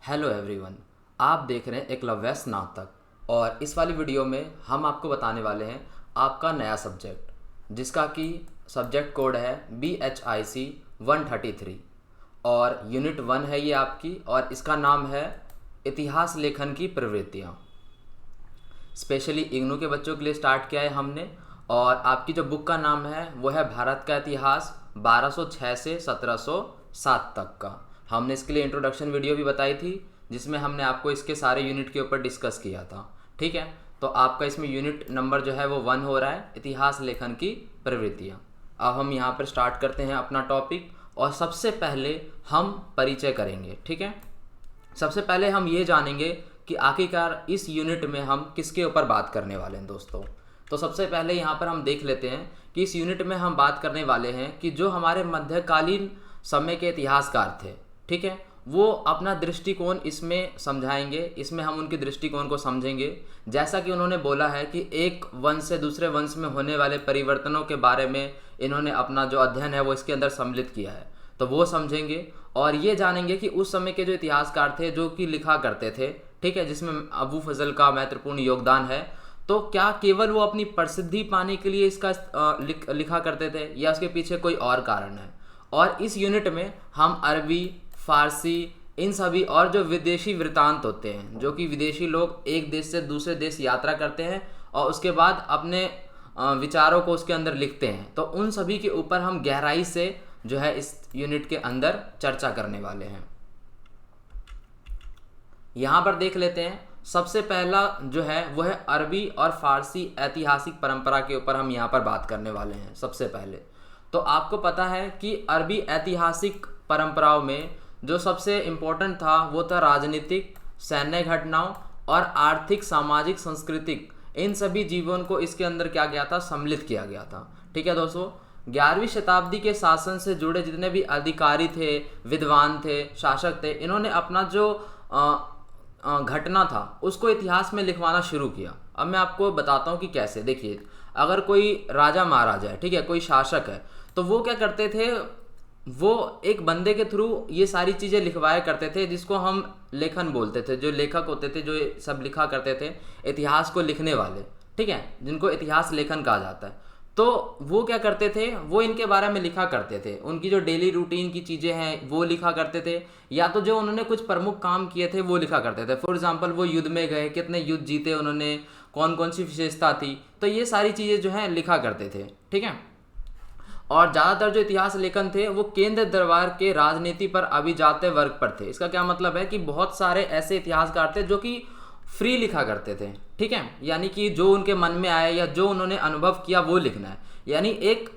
Hello everyone, आप देख रहे हैं एकलव्य स्नातक। और इस वाली वीडियो में हम आपको बताने वाले हैं आपका नया सब्जेक्ट, जिसका कि सब्जेक्ट कोड है BHIC 133 और यूनिट 1 है ये आपकी। और इसका नाम है इतिहास लेखन की प्रवृत्तियाँ। स्पेशली इग्नू के बच्चों के लिए स्टार्ट किया है हमने। और आपकी जो बुक का नाम है वो है भारत का इतिहास 1206 से 1707 तक का। हमने इसके लिए इंट्रोडक्शन वीडियो भी बताई थी, जिसमें हमने आपको इसके सारे यूनिट के ऊपर डिस्कस किया था। ठीक है, तो आपका इसमें यूनिट नंबर जो है वो 1 हो रहा है, इतिहास लेखन की प्रवृत्तियाँ। अब हम यहाँ पर स्टार्ट करते हैं अपना टॉपिक। और सबसे पहले हम परिचय करेंगे। ठीक है, सबसे पहले हम ये जानेंगे कि आखिरकार इस यूनिट में हम किसके ऊपर बात करने वाले हैं दोस्तों। तो सबसे पहले यहाँ पर हम देख लेते हैं कि इस यूनिट में हम बात करने वाले हैं कि जो हमारे मध्यकालीन समय के इतिहासकार थे, ठीक है, वो अपना दृष्टिकोण इसमें समझाएंगे। इसमें हम उनके दृष्टिकोण को समझेंगे। जैसा कि उन्होंने बोला है कि एक वंश से दूसरे वंश में होने वाले परिवर्तनों के बारे में इन्होंने अपना जो अध्ययन है वो इसके अंदर सम्मिलित किया है, तो वो समझेंगे। और ये जानेंगे कि उस समय के जो इतिहासकार थे जो कि लिखा करते थे, ठीक है, जिसमें अबू फजल का महत्वपूर्ण योगदान है, तो क्या केवल वो अपनी प्रसिद्धि पाने के लिए इसका लिखा करते थे या उसके पीछे कोई और कारण है। और इस यूनिट में हम अरबी, फारसी, इन सभी और जो विदेशी वृत्तांत होते हैं, जो कि विदेशी लोग एक देश से दूसरे देश यात्रा करते हैं और उसके बाद अपने विचारों को उसके अंदर लिखते हैं, तो उन सभी के ऊपर हम गहराई से जो है इस यूनिट के अंदर चर्चा करने वाले हैं। यहाँ पर देख लेते हैं, सबसे पहला जो है वो है अरबी और फारसी ऐतिहासिक परंपरा के ऊपर हम यहाँ पर बात करने वाले हैं। सबसे पहले तो आपको पता है कि अरबी ऐतिहासिक परंपराओं में जो सबसे इम्पोर्टेंट था वो था राजनीतिक, सैन्य घटनाओं और आर्थिक, सामाजिक, सांस्कृतिक, इन सभी जीवन को इसके अंदर क्या गया था, सम्मिलित किया गया था। ठीक है दोस्तों, 11वीं शताब्दी के शासन से जुड़े जितने भी अधिकारी थे, विद्वान थे, शासक थे, इन्होंने अपना जो घटना था उसको इतिहास में लिखवाना शुरू किया। अब मैं आपको बताता हूँ कि कैसे। देखिए, अगर कोई राजा महाराजा है, ठीक है, कोई शासक है, तो वो क्या करते थे, वो एक बंदे के थ्रू ये सारी चीज़ें लिखवाया करते थे, जिसको हम लेखन बोलते थे। जो लेखक होते थे जो ये सब लिखा करते थे, इतिहास को लिखने वाले, ठीक है, जिनको इतिहास लेखन कहा जाता है, तो वो क्या करते थे, वो इनके बारे में लिखा करते थे। उनकी जो डेली रूटीन की चीज़ें हैं वो लिखा करते थे, या तो जो उन्होंने कुछ प्रमुख काम किए थे वो लिखा करते थे। फॉर एग्जांपल, वो युद्ध में गए, कितने युद्ध जीते उन्होंने, कौन कौन सी विशेषता थी, तो ये सारी चीज़ें जो हैं लिखा करते थे। ठीक है, और ज़्यादातर जो इतिहास लेखन थे वो केंद्र दरबार के राजनीति पर अभिजात्य वर्ग पर थे। इसका क्या मतलब है कि बहुत सारे ऐसे इतिहासकार थे जो कि फ्री लिखा करते थे। ठीक है, यानी कि जो उनके मन में आया या जो उन्होंने अनुभव किया वो लिखना है, यानी एक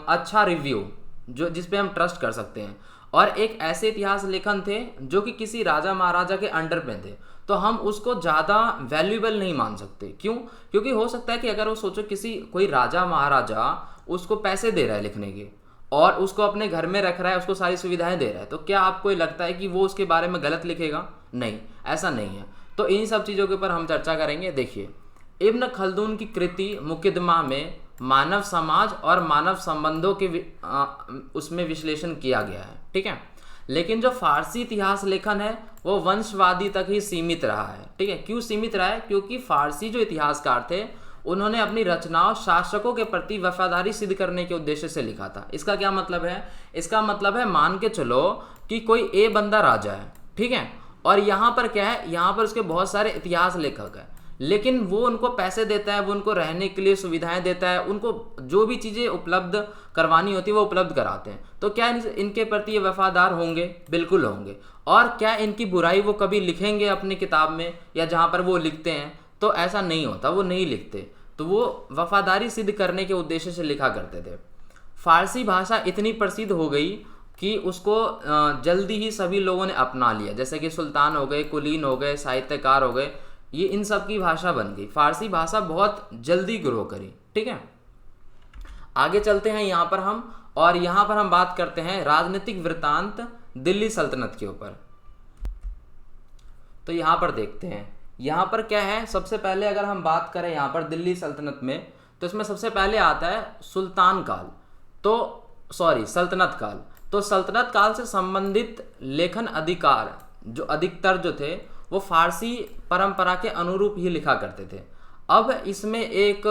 अच्छा रिव्यू जो जिस पे हम ट्रस्ट कर सकते हैं। और एक ऐसे इतिहास लेखन थे जो कि किसी राजा महाराजा के अंडर में थे, तो हम उसको ज़्यादा वैल्यूएबल नहीं मान सकते। क्यों? क्योंकि हो सकता है कि अगर वो सोचो किसी कोई राजा महाराजा उसको पैसे दे रहा है लिखने के और उसको अपने घर में रख रहा है, उसको सारी सुविधाएं दे रहा है, तो क्या आपको लगता है कि वो उसके बारे में गलत लिखेगा? नहीं, ऐसा नहीं है। तो इन सब चीज़ों के ऊपर हम चर्चा करेंगे। देखिए, इब्न खल्दून की कृति मुकदमा में मानव समाज और मानव संबंधों के उसमें विश्लेषण किया गया है। ठीक है, लेकिन जो फारसी इतिहास लेखन है वो वंशवादी तक ही सीमित रहा है। ठीक है, क्यों सीमित रहा है? क्योंकि फारसी जो इतिहासकार थे उन्होंने अपनी रचनाओं शासकों के प्रति वफादारी सिद्ध करने के उद्देश्य से लिखा था। इसका क्या मतलब है? इसका मतलब है, मान के चलो कि कोई ए बंदा राजा है, ठीक है, और यहाँ पर क्या है, यहाँ पर उसके बहुत सारे इतिहास लेखक हैं, लेकिन वो उनको पैसे देता है, वो उनको रहने के लिए सुविधाएं देता है, उनको जो भी चीज़ें उपलब्ध करवानी होती है वो उपलब्ध कराते हैं। तो क्या इनके प्रति ये वफादार होंगे? बिल्कुल होंगे। और क्या इनकी बुराई वो कभी लिखेंगे अपनी किताब में, या जहाँ पर वो लिखते हैं? तो ऐसा नहीं होता, वो नहीं लिखते। तो वो वफादारी सिद्ध करने के उद्देश्य से लिखा करते थे। फारसी भाषा इतनी प्रसिद्ध हो गई कि उसको जल्दी ही सभी लोगों ने अपना लिया, जैसे कि सुल्तान हो गए, कुलीन हो गए, साहित्यकार हो गए, ये इन सब की भाषा बन गई। फारसी भाषा बहुत जल्दी ग्रो करी। ठीक है, आगे चलते हैं यहाँ पर हम, और यहाँ पर हम बात करते हैं राजनीतिक वृत्तांत दिल्ली सल्तनत के ऊपर। तो यहाँ पर देखते हैं, यहाँ पर क्या है, सबसे पहले अगर हम बात करें यहाँ पर दिल्ली सल्तनत में, तो इसमें सबसे पहले आता है सुल्तान काल, तो सल्तनत काल। तो सल्तनत काल से संबंधित लेखन अधिकार जो अधिकतर जो थे वो फारसी परंपरा के अनुरूप ही लिखा करते थे। अब इसमें एक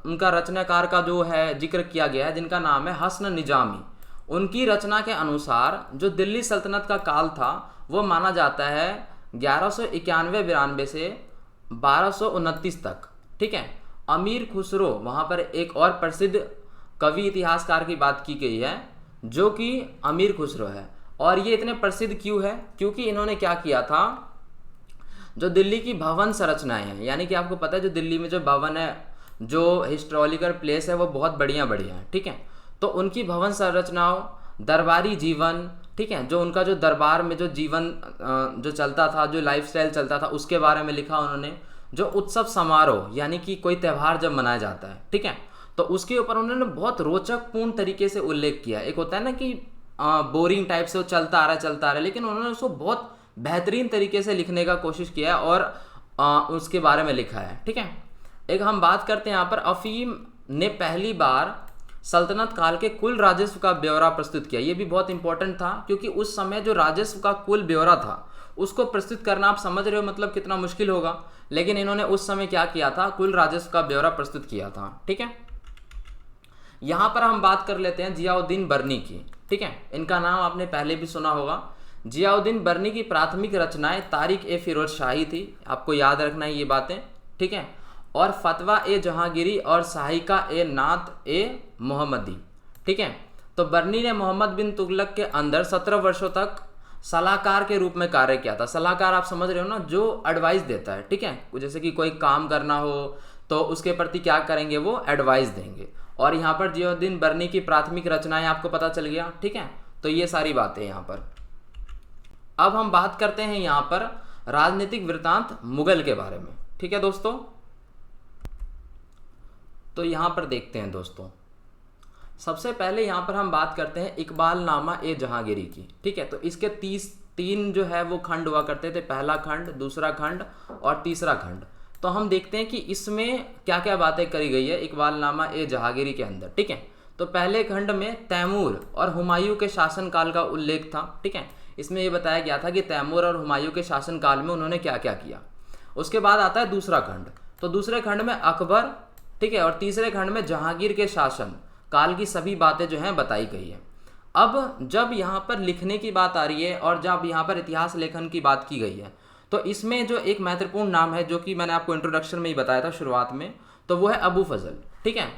उनका रचनाकार का जो है जिक्र किया गया है, जिनका नाम है हसन निजामी। उनकी रचना के अनुसार जो दिल्ली सल्तनत का काल था वो माना जाता है 1191-92 से 1229 तक। ठीक है, अमीर खुसरो, वहाँ पर एक और प्रसिद्ध कवि इतिहासकार की बात की गई है जो कि अमीर खुसरो है। और ये इतने प्रसिद्ध क्यों है? क्योंकि इन्होंने क्या किया था, जो दिल्ली की भवन संरचनाएं हैं, यानी कि आपको पता है जो दिल्ली में जो भवन है, जो हिस्टोरिकल प्लेस है, वो बहुत बढ़िया बढ़िया है। ठीक है, तो उनकी भवन संरचनाओं, दरबारी जीवन, ठीक है, जो उनका जो दरबार में जो जीवन जो चलता था, जो लाइफस्टाइल चलता था, उसके बारे में लिखा उन्होंने। जो उत्सव समारोह, यानी कि कोई त्यौहार जब मनाया जाता है, ठीक है, तो उसके ऊपर उन्होंने बहुत रोचक पूर्ण तरीके से उल्लेख किया। एक होता है ना कि बोरिंग टाइप से वो चलता आ रहा है, लेकिन उन्होंने उसको बहुत बेहतरीन तरीके से लिखने का कोशिश किया है और उसके बारे में लिखा है। ठीक है, एक हम बात करते हैं यहाँ पर, अफीम ने पहली बार सल्तनत काल के कुल राजस्व का ब्यौरा प्रस्तुत किया। ये भी बहुत इंपॉर्टेंट था क्योंकि उस समय जो राजस्व का कुल ब्यौरा था उसको प्रस्तुत करना, आप समझ रहे हो मतलब कितना मुश्किल होगा, लेकिन इन्होंने उस समय क्या किया था, कुल राजस्व का ब्यौरा प्रस्तुत किया था। ठीक है, यहाँ पर हम बात कर लेते हैं जियाउद्दीन बर्नी की। ठीक है, इनका नाम आपने पहले भी सुना होगा। जियाउद्दीन बर्नी की प्राथमिक रचनाएं तारिक ए फिरोज शाही थी, आपको याद रखना है ये बातें। ठीक है, और फतवा ए जहांगीरी और साहिका ए नात ए मोहम्मदी। ठीक है, तो बर्नी ने मोहम्मद बिन तुगलक के अंदर 17 वर्षों तक सलाहकार के रूप में कार्य किया था। सलाहकार आप समझ रहे हो ना, जो एडवाइस देता है। ठीक है, जैसे कि कोई काम करना हो तो उसके प्रति क्या करेंगे, वो एडवाइस देंगे। और यहाँ पर जियाउद्दीन बर्नी की प्राथमिक रचनाएं आपको पता चल गया। ठीक है, तो ये सारी बातें यहाँ पर। अब हम बात करते हैं यहाँ पर राजनीतिक वृत्तांत मुगल के बारे में। ठीक है दोस्तों, तो यहाँ पर देखते हैं दोस्तों, सबसे पहले यहाँ पर हम बात करते हैं इकबाल नामा ए जहांगीरी की। ठीक है, तो इसके तीन जो है वो खंड हुआ करते थे, पहला खंड, दूसरा खंड और तीसरा खंड। तो हम देखते हैं कि इसमें क्या क्या बातें करी गई है इकबाल नामा ए जहांगीरी के अंदर। ठीक है, तो पहले खंड में तैमूर और हुमायूं के शासनकाल का उल्लेख था। ठीक है, इसमें ये बताया गया था कि तैमूर और हुमायूं के शासनकाल में उन्होंने क्या क्या किया। उसके बाद आता है दूसरा खंड, तो दूसरे खंड में अकबर, ठीक है, और तीसरे खंड में जहांगीर के शासन काल की सभी बातें जो हैं बताई गई है। अब जब यहाँ पर लिखने की बात आ रही है और जब यहाँ पर इतिहास लेखन की बात की गई है, तो इसमें जो एक महत्वपूर्ण नाम है, जो कि मैंने आपको इंट्रोडक्शन में ही बताया था शुरुआत में, तो वो है अबू फजल। ठीक है,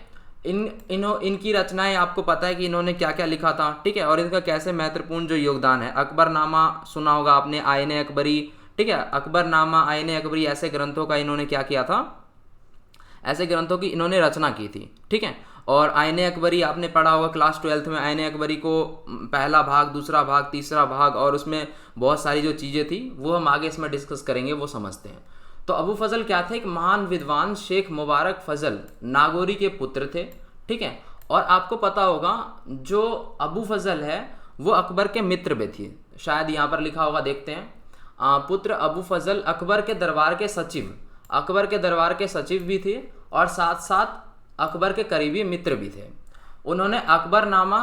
इनकी रचनाएं आपको पता है कि इन्होंने क्या क्या लिखा था। ठीक है, और इनका कैसे महत्वपूर्ण जो योगदान है। अकबरनामा सुना होगा आपने, आईने अकबरी, ठीक है, अकबरनामा, आईने अकबरी, ऐसे ग्रंथों का इन्होंने क्या किया था, ऐसे ग्रंथों की इन्होंने रचना की थी। ठीक है, और आईने अकबरी आपने पढ़ा होगा क्लास 12th में। आईने अकबरी को पहला भाग, दूसरा भाग, तीसरा भाग, और उसमें बहुत सारी जो चीज़ें थी वो हम आगे इसमें डिस्कस करेंगे, वो समझते हैं। तो अबू फजल क्या थे, एक महान विद्वान शेख मुबारक फजल नागौरी के पुत्र थे। ठीक है, और आपको पता होगा जो अबू फजल है वो अकबर के मित्र भी थे, शायद यहाँ पर लिखा होगा, देखते हैं। पुत्र अबू फजल अकबर के दरबार के सचिव, अकबर के दरबार के सचिव भी थे और साथ साथ अकबर के करीबी मित्र भी थे। उन्होंने अकबरनामा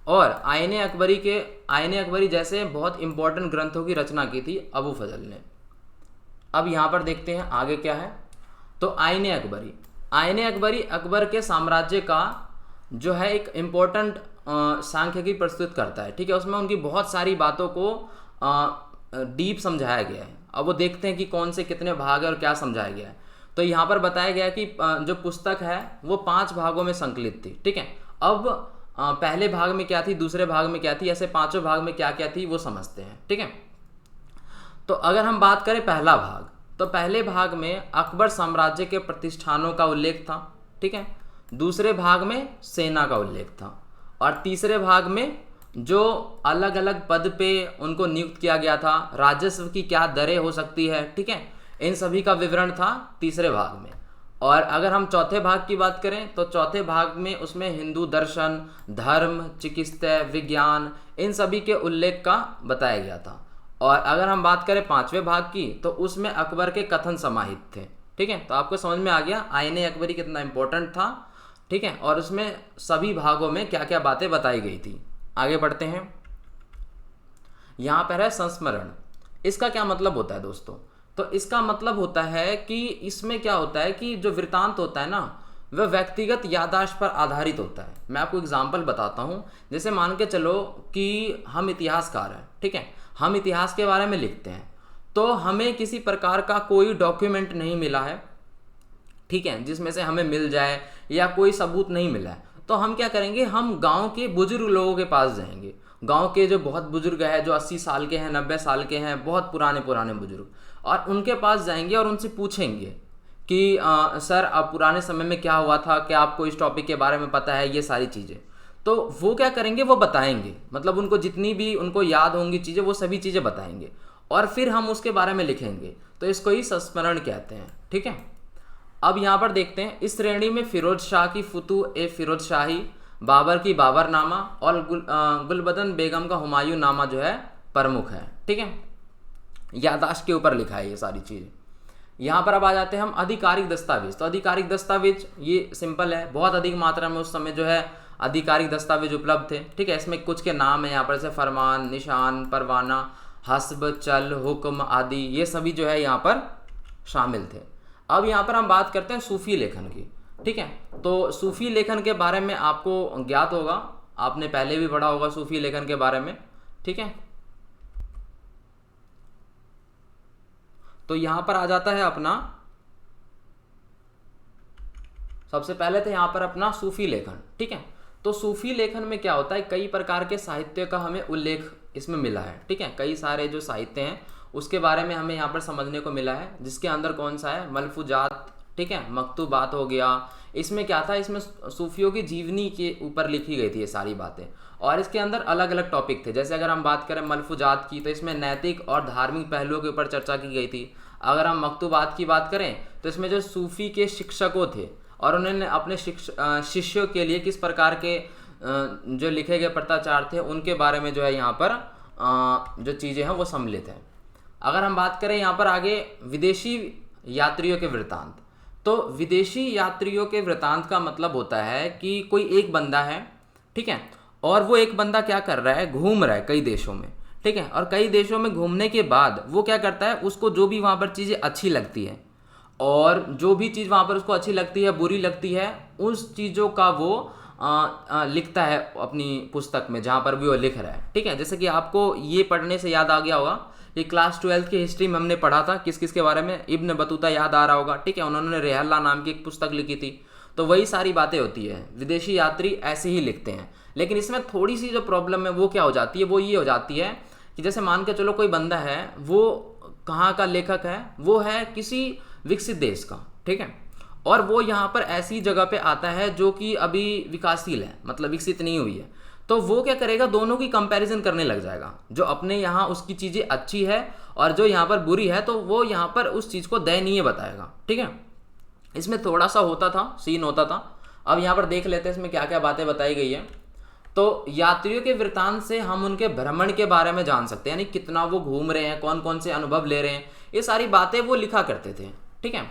और आईने अकबरी जैसे बहुत इंपॉर्टेंट ग्रंथों की रचना की थी अबू फजल ने। अब यहाँ पर देखते हैं आगे क्या है। तो आईने अकबरी अकबर के साम्राज्य का जो है एक इम्पोर्टेंट सांख्यिकी प्रस्तुत करता है। ठीक है, उसमें उनकी बहुत सारी बातों को डीप समझाया गया है। अब वो देखते हैं कि कौन से कितने भाग है और क्या समझाया गया है। तो यहाँ पर बताया गया कि जो पुस्तक है वो 5 भागों में संकलित थी। ठीक है, अब पहले भाग में क्या थी, दूसरे भाग में क्या थी, ऐसे 5 भाग में क्या क्या थी वो समझते हैं। ठीक है, तो अगर हम बात करें पहला भाग, तो पहले भाग में अकबर साम्राज्य के प्रतिष्ठानों का उल्लेख था। ठीक है, दूसरे भाग में सेना का उल्लेख था, और तीसरे भाग में जो अलग अलग पद पे उनको नियुक्त किया गया था, राजस्व की क्या दरें हो सकती है, ठीक है, इन सभी का विवरण था तीसरे भाग में। और अगर हम चौथे भाग की बात करें तो चौथे भाग में उसमें हिंदू दर्शन, धर्म, चिकित्सा, विज्ञान, इन सभी के उल्लेख का बताया गया था। और अगर हम बात करें 5वें भाग की तो उसमें अकबर के कथन समाहित थे। ठीक है, तो आपको समझ में आ गया आईने अकबरी कितना इंपॉर्टेंट था। ठीक है, और उसमें सभी भागों में क्या क्या बातें बताई गई थी। आगे बढ़ते हैं। यहाँ पर है संस्मरण। इसका क्या मतलब होता है दोस्तों? तो इसका मतलब होता है कि इसमें क्या होता है कि जो वृत्तांत होता है ना, वह व्यक्तिगत याददाश्त पर आधारित होता है। मैं आपको एग्जाम्पल बताता हूँ। जैसे मान के चलो कि हम इतिहासकार हैं, ठीक है, हम इतिहास के बारे में लिखते हैं, तो हमें किसी प्रकार का कोई डॉक्यूमेंट नहीं मिला है, ठीक है, जिसमें से हमें मिल जाए, या कोई सबूत नहीं मिला है, तो हम क्या करेंगे, हम गांव के बुजुर्ग लोगों के पास जाएंगे। गांव के जो बहुत बुजुर्ग हैं, जो 80 साल के हैं, 90 साल के हैं, बहुत पुराने पुराने बुजुर्ग, और उनके पास जाएंगे और उनसे पूछेंगे कि सर अब पुराने समय में क्या हुआ था, क्या आपको इस टॉपिक के बारे में पता है, ये सारी चीज़ें। तो वो क्या करेंगे, वो बताएंगे, मतलब उनको जितनी भी उनको याद होंगी चीज़ें, वो सभी चीज़ें बताएंगे, और फिर हम उसके बारे में लिखेंगे। तो इसको ही संस्मरण कहते हैं, ठीक है। अब यहाँ पर देखते हैं, इस श्रेणी में फिरोज शाह की फुतू ए फिरोज शाही, बाबर की बाबरनामा और गुलबदन बेगम का हुमायूं नामा जो है प्रमुख है, ठीक है। याददाश्त के ऊपर लिखा है ये सारी चीज़ें। यहाँ पर अब आ जाते हैं हम आधिकारिक दस्तावेज। तो आधिकारिक दस्तावेज ये सिंपल है, बहुत अधिक मात्रा में उस समय जो है आधिकारिक दस्तावेज उपलब्ध थे, ठीक है। इसमें कुछ के नाम है यहाँ पर, जैसे फरमान, निशान, परवाना, हस्ब, चल, हुक्म आदि, ये सभी जो है यहाँ पर शामिल थे। अब यहाँ पर हम बात करते हैं सूफी लेखन की, ठीक है। तो सूफी लेखन के बारे में आपको ज्ञात होगा, आपने पहले भी पढ़ा होगा सूफी लेखन के बारे में, ठीक है। तो यहाँ पर आ जाता है अपना, सबसे पहले तो यहाँ पर अपना सूफी लेखन, ठीक है। तो सूफी लेखन में क्या होता है, कई प्रकार के साहित्य का हमें उल्लेख इसमें मिला है, ठीक है। कई सारे जो साहित्य हैं उसके बारे में हमें यहाँ पर समझने को मिला है, जिसके अंदर कौन सा है, मलफूजात, ठीक है, मकतूबात हो गया। इसमें क्या था, इसमें सूफियों की जीवनी के ऊपर लिखी गई थी ये सारी बातें, और इसके अंदर अलग अलग टॉपिक थे। जैसे अगर हम बात करें मलफूजात की, तो इसमें नैतिक और धार्मिक पहलुओं के ऊपर चर्चा की गई थी। अगर हम मकतूबात की बात करें तो इसमें जो सूफी के शिक्षकों थे और उन्होंने अपने शिष्यों के लिए किस प्रकार के जो लिखे गए पत्राचार थे, उनके बारे में जो है यहाँ पर जो चीज़ें हैं वो सम्मिलित हैं। अगर हम बात करें यहाँ पर आगे विदेशी यात्रियों के वृत्तांत, तो विदेशी यात्रियों के वृत्तांत का मतलब होता है कि कोई एक बंदा है, ठीक है, और वो एक बंदा क्या कर रहा है, घूम रहा है कई देशों में, ठीक है, और कई देशों में घूमने के बाद वो क्या करता है, उसको जो भी वहाँ पर चीज़ें अच्छी लगती है और जो भी चीज़ वहाँ पर उसको अच्छी लगती है, बुरी लगती है, उस चीज़ों का वो लिखता है अपनी पुस्तक में, जहाँ पर भी वो लिख रहा है, ठीक है। जैसे कि आपको ये पढ़ने से याद आ गया होगा कि क्लास 12 की हिस्ट्री में हमने पढ़ा था किस किस के बारे में, इब्न बतूता याद आ रहा होगा, ठीक है, उन्होंने रेहल्ला नाम की एक पुस्तक लिखी थी। तो वही सारी बातें होती है, विदेशी यात्री ऐसे ही लिखते हैं। लेकिन इसमें थोड़ी सी जो प्रॉब्लम है वो क्या हो जाती है, वो ये हो जाती है कि जैसे मान के चलो कोई बंदा है, वो कहाँ का लेखक है, वो है किसी विकसित देश का, ठीक है, और वो यहाँ पर ऐसी जगह पे आता है जो कि अभी विकासशील है, मतलब विकसित नहीं हुई है। तो वो क्या करेगा, दोनों की कंपैरिजन करने लग जाएगा, जो अपने यहाँ उसकी चीज़ें अच्छी है और जो यहाँ पर बुरी है, तो वो यहाँ पर उस चीज़ को दयनीय बताएगा, ठीक है। इसमें थोड़ा सा होता था, सीन होता था। अब यहाँ पर देख लेते हैं इसमें क्या क्या बातें बताई गई है। तो यात्रियों के वृत्तांत से हम उनके भ्रमण के बारे में जान सकते हैं, यानी कितना वो घूम रहे हैं, कौन कौन से अनुभव ले रहे हैं, ये सारी बातें वो लिखा करते थे, ठीक है।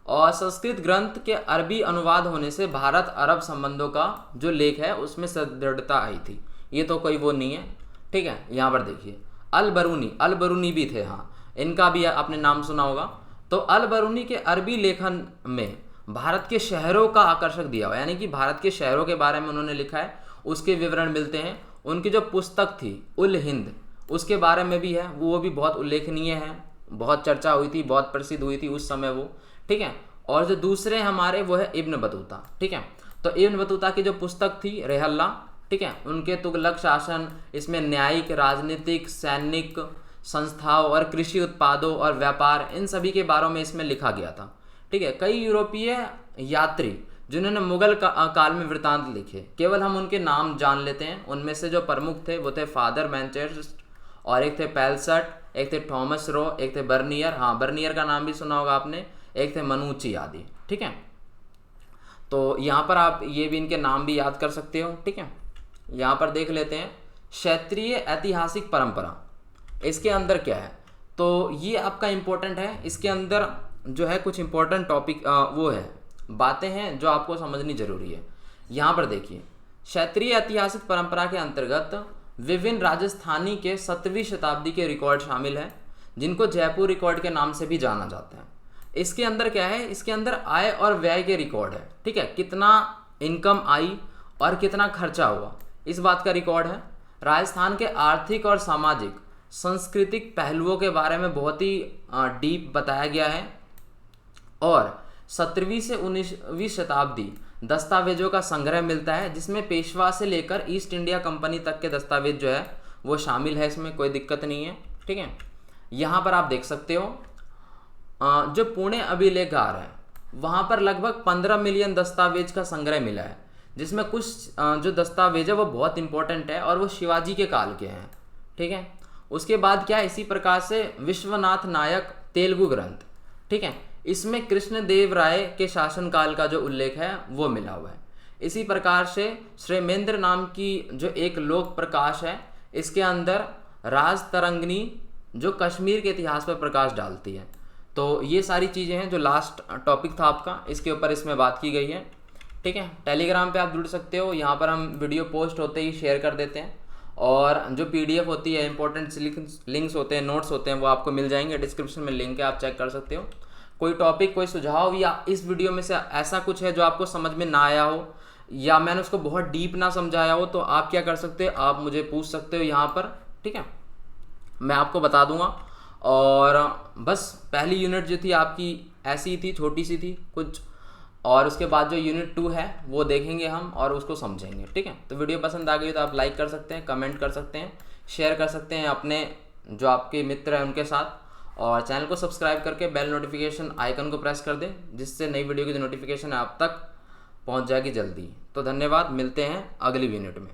और संस्कृत ग्रंथ के अरबी अनुवाद होने से भारत अरब संबंधों का जो लेख है उसमें सुदृढ़ता आई थी। ये तो कोई वो नहीं है, ठीक है। यहाँ पर देखिए अल बरूनी भी थे, हाँ, इनका भी आपने नाम सुना होगा। तो अल बरूनी के अरबी लेखन में भारत के शहरों का आकर्षक दिया हुआ, यानी कि भारत के शहरों के बारे में उन्होंने लिखा है, उसके विवरण मिलते हैं। उनकी जो पुस्तक थी उल हिंद, उसके बारे में भी है, वो भी बहुत उल्लेखनीय है, बहुत चर्चा हुई थी, बहुत प्रसिद्ध हुई थी उस समय वो, ठीक है। और जो दूसरे हमारे वो है इब्न बतूता, ठीक है। तो इब्न बतूता की जो पुस्तक थी रेहल्ला, ठीक है, उनके तुगलक शासन, इसमें न्यायिक, राजनीतिक, सैनिक संस्थाओं और कृषि उत्पादों और व्यापार, इन सभी के बारे में इसमें लिखा गया था, ठीक है। कई यूरोपीय यात्री जिन्होंने मुगल काल में वृत्तांत लिखे, केवल हम उनके नाम जान लेते हैं। उनमें से जो प्रमुख थे वो थे फादर मैनचेस्ट, और एक थे पैलसट, एक थे थॉमस रो, एक थे बर्नियर, हाँ बर्नियर का नाम भी सुना होगा आपने, एक थे मनुची आदि, ठीक है। तो यहाँ पर आप ये भी इनके नाम भी याद कर सकते हो, ठीक है। यहाँ पर देख लेते हैं क्षेत्रीय ऐतिहासिक परंपरा, इसके अंदर क्या है, तो ये आपका इम्पोर्टेंट है। इसके अंदर जो है कुछ इम्पोर्टेंट टॉपिक वो है, बातें हैं जो आपको समझनी जरूरी है। यहाँ पर देखिए क्षेत्रीय ऐतिहासिक परंपरा के अंतर्गत विभिन्न राजस्थानी के 7वीं शताब्दी के रिकॉर्ड शामिल हैं, जिनको जयपुर रिकॉर्ड के नाम से भी जाना जाता है। इसके अंदर क्या है, इसके अंदर आय और व्यय के रिकॉर्ड है, ठीक है, कितना इनकम आई और कितना खर्चा हुआ, इस बात का रिकॉर्ड है। राजस्थान के आर्थिक और सामाजिक सांस्कृतिक पहलुओं के बारे में बहुत ही डीप बताया गया है। और 17वीं से 19वीं शताब्दी दस्तावेजों का संग्रह मिलता है, जिसमें पेशवा से लेकर ईस्ट इंडिया कंपनी तक के दस्तावेज जो है वो शामिल है, इसमें कोई दिक्कत नहीं है, ठीक है। यहाँ पर आप देख सकते हो जो पुणे अभिलेखागार है वहाँ पर लगभग 15 मिलियन दस्तावेज का संग्रह मिला है, जिसमें कुछ जो दस्तावेज है वो बहुत इंपॉर्टेंट है और वो शिवाजी के काल के हैं, ठीक है। उसके बाद क्या है, इसी प्रकार से विश्वनाथ नायक तेलुगु ग्रंथ, ठीक है, इसमें कृष्णदेव राय के शासनकाल का जो उल्लेख है वो मिला हुआ है। इसी प्रकार से श्रेमेंद्र नाम की जो एक लोक प्रकाश है, इसके अंदर राज तरंगिणी जो कश्मीर के इतिहास पर प्रकाश डालती है। तो ये सारी चीज़ें हैं जो लास्ट टॉपिक था आपका, इसके ऊपर इसमें बात की गई है, ठीक है। टेलीग्राम पे आप जुड़ सकते हो, यहाँ पर हम वीडियो पोस्ट होते ही शेयर कर देते हैं, और जो PDF होती है, इंपॉर्टेंट लिंक्स होते हैं, नोट्स होते हैं, वो आपको मिल जाएंगे, डिस्क्रिप्शन में लिंक है, आप चेक कर सकते हो। कोई टॉपिक, कोई सुझाव या इस वीडियो में से ऐसा कुछ है जो आपको समझ में ना आया हो या मैंने उसको बहुत डीप ना समझाया हो, तो आप क्या कर सकते हो, आप मुझे पूछ सकते हो यहाँ पर, ठीक है, मैं आपको बता दूंगा। और बस पहली यूनिट जो थी आपकी ऐसी थी, छोटी सी थी कुछ, और उसके बाद जो यूनिट 2 है वो देखेंगे हम और उसको समझेंगे, ठीक है। तो वीडियो पसंद आ गई तो आप लाइक कर सकते हैं, कमेंट कर सकते हैं, शेयर कर सकते हैं अपने जो आपके मित्र हैं उनके साथ, और चैनल को सब्सक्राइब करके बेल नोटिफिकेशन आइकन को प्रेस कर दें, जिससे नई वीडियो की जो नोटिफिकेशन है आप तक पहुंच जाएगी जल्दी। तो धन्यवाद, मिलते हैं अगली यूनिट में।